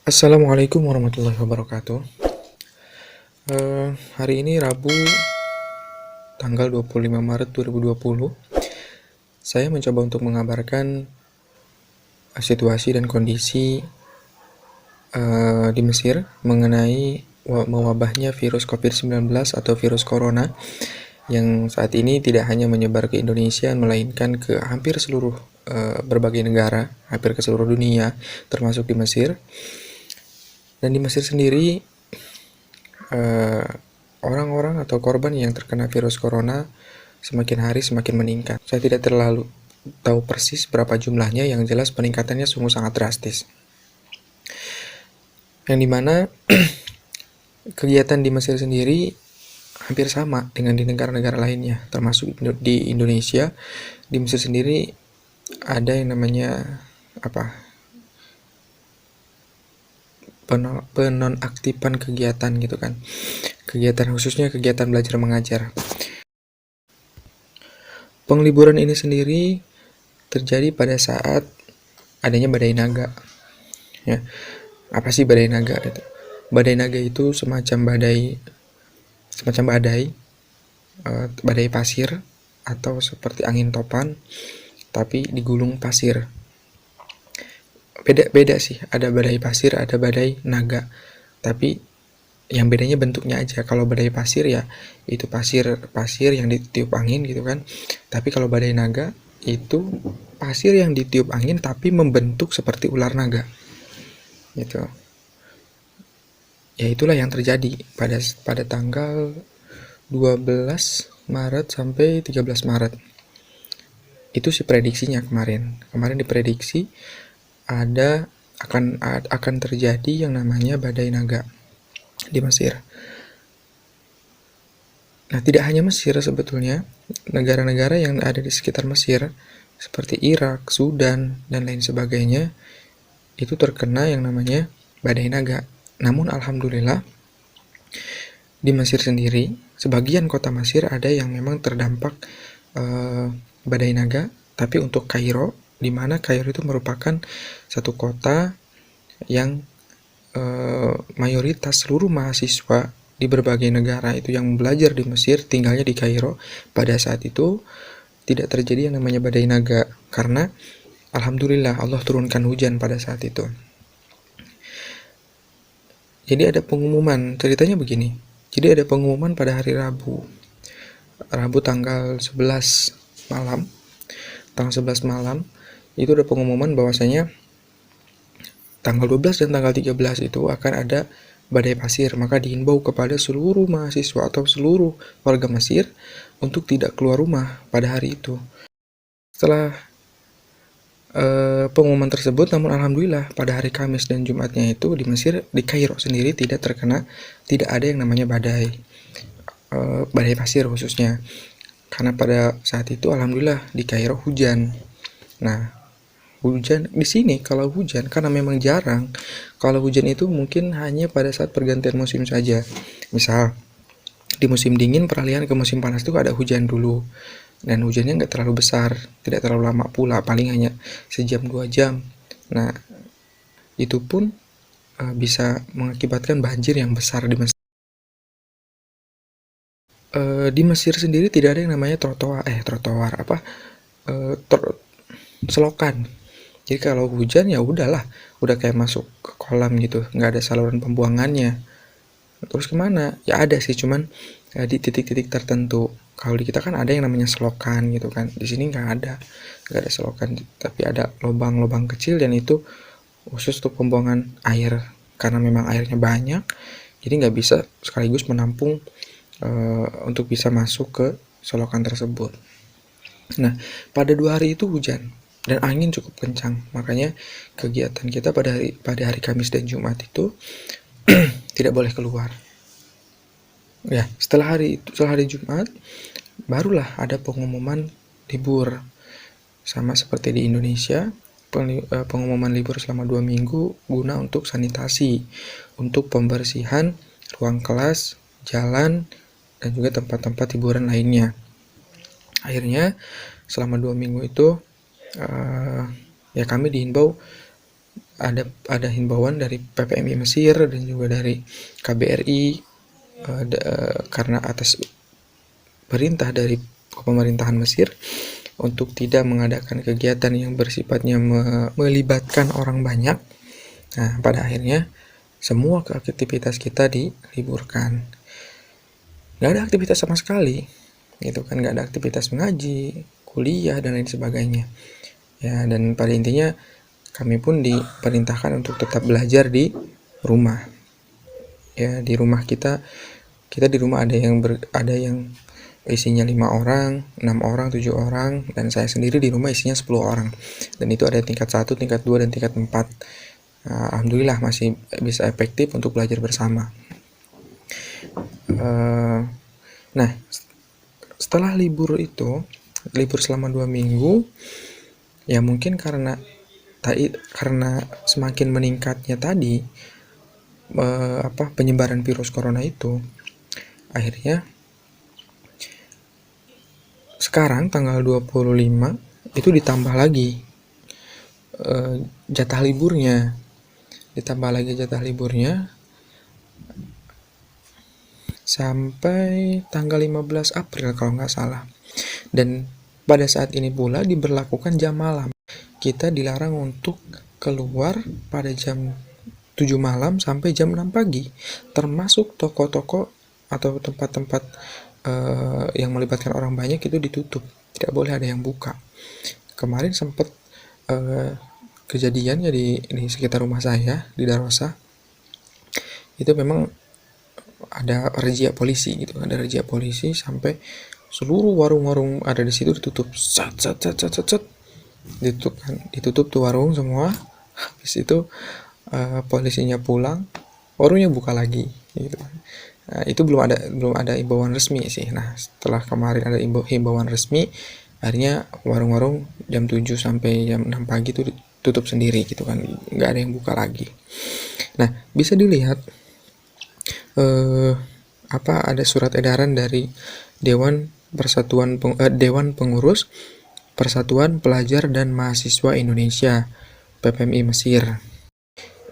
Assalamualaikum warahmatullahi wabarakatuh. Hari ini Rabu, tanggal 25 Maret 2020. Saya mencoba untuk mengabarkan situasi dan kondisi di Mesir mengenai mewabahnya virus COVID-19 atau virus corona yang saat ini tidak hanya menyebar ke Indonesia, melainkan ke hampir seluruh berbagai negara, hampir ke seluruh dunia, termasuk di Mesir. Dan di Mesir sendiri, eh, orang-orang atau korban yang terkena virus corona semakin hari semakin meningkat. Saya tidak terlalu tahu persis berapa jumlahnya, yang jelas peningkatannya sungguh sangat drastis. Yang dimana kegiatan di Mesir sendiri hampir sama dengan di negara-negara lainnya, termasuk di Indonesia. Di Mesir sendiri ada yang namanya penonaktifan kegiatan gitu kan, kegiatan khususnya kegiatan belajar mengajar. Pengliburan ini sendiri terjadi pada saat adanya badai naga. Ya, apa sih badai naga itu? Badai naga itu semacam badai pasir atau seperti angin topan, tapi digulung pasir. Beda sih, ada badai pasir, ada badai naga. Tapi yang bedanya bentuknya aja. Kalau badai pasir ya itu pasir yang ditiup angin gitu kan. Tapi kalau badai naga itu pasir yang ditiup angin tapi membentuk seperti ular naga. Gitu. Ya itulah yang terjadi pada tanggal 12 Maret sampai 13 Maret. Itu sih prediksinya kemarin. Kemarin diprediksi akan terjadi yang namanya badai naga di Mesir. Nah, tidak hanya Mesir sebetulnya, negara-negara yang ada di sekitar Mesir seperti Irak, Sudan, dan lain sebagainya itu terkena yang namanya badai naga. Namun alhamdulillah di Mesir sendiri, sebagian kota Mesir ada yang memang terdampak badai naga, tapi untuk Kairo, di mana Kairo itu merupakan satu kota yang mayoritas seluruh mahasiswa di berbagai negara itu yang belajar di Mesir tinggalnya di Kairo. Pada saat itu tidak terjadi yang namanya badai naga karena alhamdulillah Allah turunkan hujan pada saat itu. Jadi ada pengumuman, ceritanya begini. Jadi ada pengumuman pada hari Rabu tanggal 11 malam. Tanggal 11 malam itu ada pengumuman bahwasanya tanggal 12 dan tanggal 13 itu akan ada badai pasir. Maka dihimbau kepada seluruh mahasiswa atau seluruh warga Mesir untuk tidak keluar rumah pada hari itu. Setelah pengumuman tersebut, namun alhamdulillah pada hari Kamis dan Jumatnya itu di Mesir, di Kairo sendiri tidak ada yang namanya badai pasir khususnya. Karena pada saat itu alhamdulillah di Kairo hujan. Nah, hujan di sini kalau hujan karena memang jarang. Kalau hujan itu mungkin hanya pada saat pergantian musim saja. Misal di musim dingin peralihan ke musim panas itu ada hujan dulu. Dan hujannya nggak terlalu besar, tidak terlalu lama pula, paling hanya sejam 2 jam. Nah, itu pun bisa mengakibatkan banjir yang besar di Mesir. Di Mesir sendiri tidak ada yang namanya selokan. Jadi kalau hujan ya udahlah, udah kayak masuk ke kolam gitu, nggak ada saluran pembuangannya. Terus kemana? Ya ada sih, cuman di titik-titik tertentu. Kalau di kita kan ada yang namanya selokan gitu kan. Di sini nggak ada selokan, tapi ada lubang-lubang kecil dan itu khusus untuk pembuangan air. Karena memang airnya banyak, jadi nggak bisa sekaligus menampung untuk bisa masuk ke selokan tersebut. Nah, pada 2 hari itu hujan dan angin cukup kencang. Makanya kegiatan kita pada hari Kamis dan Jumat itu tidak boleh keluar. Ya, setelah hari Jumat barulah ada pengumuman libur. Sama seperti di Indonesia, pengumuman libur selama 2 minggu guna untuk sanitasi, untuk pembersihan ruang kelas, jalan, dan juga tempat-tempat hiburan lainnya. Akhirnya selama 2 minggu itu ya kami dihimbau ada himbauan dari PPMI Mesir dan juga dari KBRI karena atas perintah dari pemerintahan Mesir untuk tidak mengadakan kegiatan yang bersifatnya melibatkan orang banyak. Nah, pada akhirnya semua aktivitas kita diliburkan. Nggak ada aktivitas sama sekali, gitu kan, nggak ada aktivitas mengaji, kuliah, dan lain sebagainya. Ya, dan pada intinya kami pun diperintahkan untuk tetap belajar di rumah. Ya, di rumah kita di rumah ada yang isinya 5 orang, 6 orang, 7 orang, dan saya sendiri di rumah isinya 10 orang. Dan itu ada tingkat 1, tingkat 2, dan tingkat 4. Alhamdulillah masih bisa efektif untuk belajar bersama. Nah, setelah libur selama 2 minggu, ya mungkin karena semakin meningkatnya tadi penyebaran virus corona itu, akhirnya sekarang tanggal 25 itu ditambah lagi jatah liburnya sampai tanggal 15 April kalau nggak salah. Dan pada saat ini pula diberlakukan jam malam. Kita dilarang untuk keluar pada jam 7 malam sampai jam 6 pagi, termasuk toko-toko atau tempat-tempat yang melibatkan orang banyak itu ditutup, tidak boleh ada yang buka. Kemarin sempat kejadiannya di sekitar rumah saya di Darosa, itu memang ada razia polisi gitu, sampai seluruh warung-warung ada di situ ditutup, ditutup tuh warung semua. Habis itu polisinya pulang, warungnya buka lagi gitu. Nah, itu belum ada himbauan resmi sih. Nah, setelah kemarin ada himbauan resmi, akhirnya warung-warung jam 7 sampai jam 6 pagi itu tutup sendiri gitu kan, nggak ada yang buka lagi. Nah, bisa dilihat ada surat edaran dari Dewan Pengurus Persatuan Pelajar dan Mahasiswa Indonesia PPMI Mesir,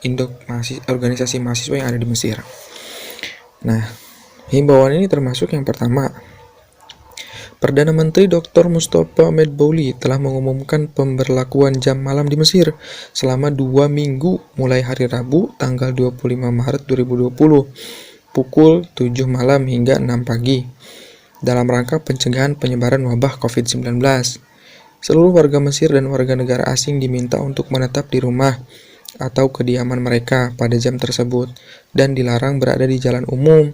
induk organisasi mahasiswa yang ada di Mesir. Nah, himbauan ini termasuk yang pertama, Perdana Menteri Dr. Mustafa Medbouli telah mengumumkan pemberlakuan jam malam di Mesir selama 2 minggu mulai hari Rabu tanggal 25 Maret 2020 pukul 7 malam hingga 6 pagi dalam rangka pencegahan penyebaran wabah COVID-19. Seluruh warga Mesir dan warga negara asing diminta untuk menetap di rumah atau kediaman mereka pada jam tersebut dan dilarang berada di jalan umum.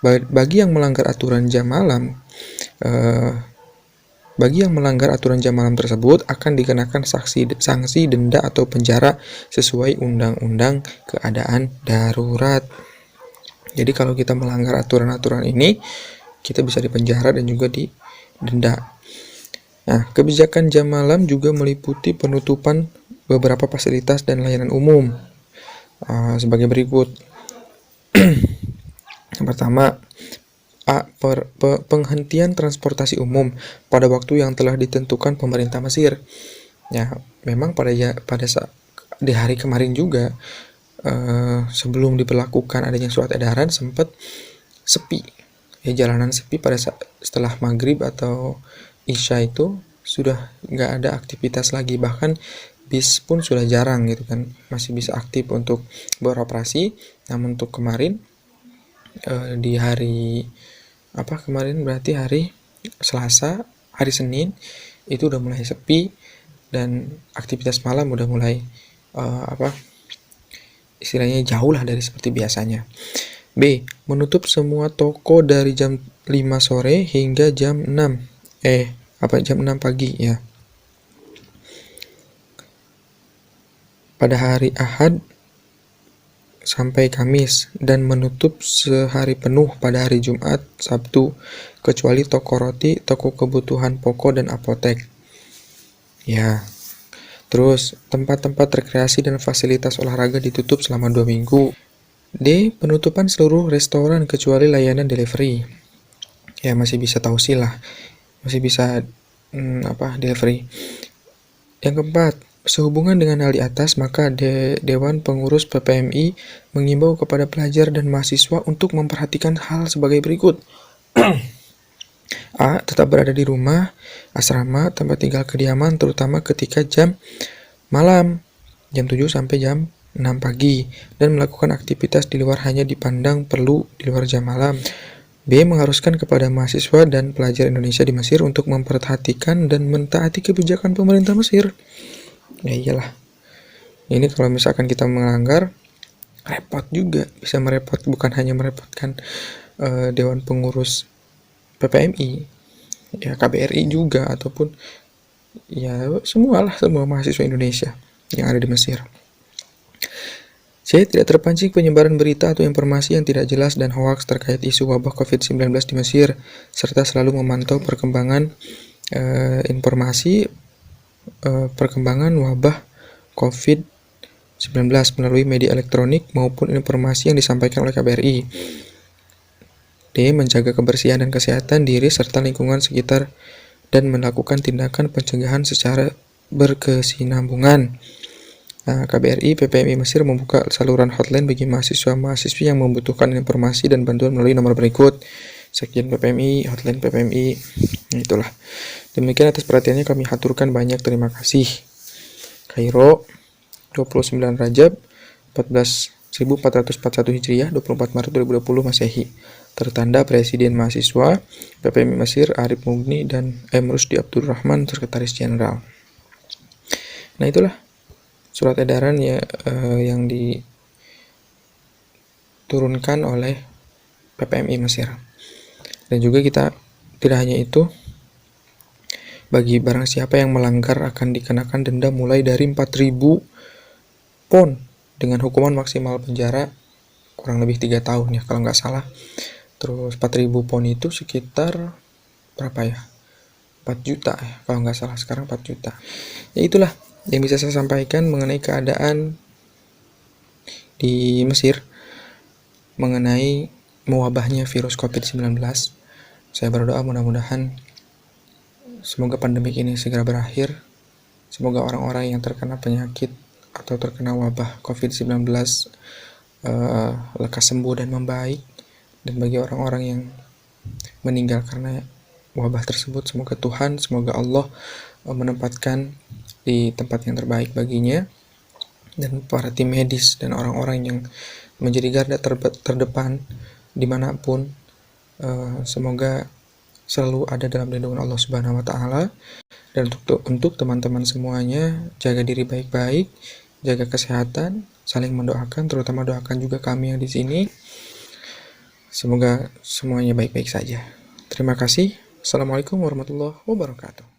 Bagi yang melanggar aturan jam malam tersebut akan dikenakan sanksi denda atau penjara sesuai undang-undang keadaan darurat. Jadi kalau kita melanggar aturan-aturan ini, kita bisa dipenjara dan juga didenda. Nah, kebijakan jam malam juga meliputi penutupan beberapa fasilitas dan layanan umum sebagai berikut. Yang pertama, penghentian transportasi umum pada waktu yang telah ditentukan pemerintah Mesir. Ya, memang pada di hari kemarin juga sebelum diberlakukan adanya surat edaran sempat sepi. Ya, jalanan sepi setelah maghrib atau isya itu sudah nggak ada aktivitas lagi, bahkan bis pun sudah jarang gitu kan, masih bisa aktif untuk beroperasi. Namun untuk kemarin di hari kemarin berarti hari Selasa, hari Senin itu udah mulai sepi dan aktivitas malam udah mulai istilahnya jauh lah dari seperti biasanya. B. Menutup semua toko dari jam 5 sore hingga jam 6 pagi ya. Pada hari Ahad sampai Kamis dan menutup sehari penuh pada hari Jumat, Sabtu, kecuali toko roti, toko kebutuhan pokok dan apotek. Ya. Terus, tempat-tempat rekreasi dan fasilitas olahraga ditutup selama 2 minggu. D. Penutupan seluruh restoran kecuali layanan delivery. Ya, masih bisa tausi lah. Masih bisa delivery. Yang keempat, Sehubungan dengan hal di atas, maka Dewan Pengurus PPMI mengimbau kepada pelajar dan mahasiswa untuk memperhatikan hal sebagai berikut. A. Tetap berada di rumah, asrama, tempat tinggal kediaman, terutama ketika jam malam, jam 7 sampai jam 6 pagi, dan melakukan aktivitas di luar hanya dipandang perlu di luar jam malam. B. Mengharuskan kepada mahasiswa dan pelajar Indonesia di Mesir untuk memperhatikan dan mentaati kebijakan pemerintah Mesir. Ya iyalah, ini kalau misalkan kita melanggar, repot juga, bisa merepot, bukan hanya merepotkan Dewan Pengurus PPMI, ya KBRI juga, ataupun ya semua mahasiswa Indonesia yang ada di Mesir. C. Tidak terpancing penyebaran berita atau informasi yang tidak jelas dan hoaks terkait isu wabah COVID-19 di Mesir, serta selalu memantau perkembangan perkembangan wabah COVID-19 melalui media elektronik maupun informasi yang disampaikan oleh KBRI. D. Menjaga kebersihan dan kesehatan diri serta lingkungan sekitar dan melakukan tindakan pencegahan secara berkesinambungan. Nah, KBRI PPMI Mesir membuka saluran hotline bagi mahasiswa-mahasiswi yang membutuhkan informasi dan bantuan melalui nomor berikut. Sekjen PPMI, hotline PPMI, itulah. Demikian atas perhatiannya kami haturkan banyak terima kasih. Kairo, 29 Rajab 1441 Hijriah, 24 Maret 2020 Masehi. Tertanda Presiden Mahasiswa PPMI Mesir Arif Mugni dan M. Rusdi Abdurrahman, Sekretaris Jenderal. Nah, itulah surat edaran yang diturunkan oleh PPMI Mesir. Dan juga kita tidak hanya itu, bagi barang siapa yang melanggar akan dikenakan denda mulai dari 4.000 pon dengan hukuman maksimal penjara kurang lebih 3 tahun ya kalau nggak salah. Terus 4.000 pon itu sekitar berapa ya? 4 juta ya kalau nggak salah, sekarang 4 juta. Ya itulah yang bisa saya sampaikan mengenai keadaan di Mesir mengenai mewabahnya virus COVID-19. Saya berdoa mudah-mudahan semoga pandemi ini segera berakhir. Semoga orang-orang yang terkena penyakit atau terkena wabah COVID-19 lekas sembuh dan membaik. Dan bagi orang-orang yang meninggal karena wabah tersebut, semoga Allah menempatkan di tempat yang terbaik baginya, dan para tim medis dan orang-orang yang menjadi garda terdepan dimanapun, semoga selalu ada dalam lindungan Allah Subhanahu wa Ta'ala. Dan untuk teman-teman semuanya, jaga diri baik-baik, jaga kesehatan, saling mendoakan, terutama doakan juga kami yang di sini. Semoga semuanya baik-baik saja. Terima kasih. Assalamualaikum warahmatullahi wabarakatuh.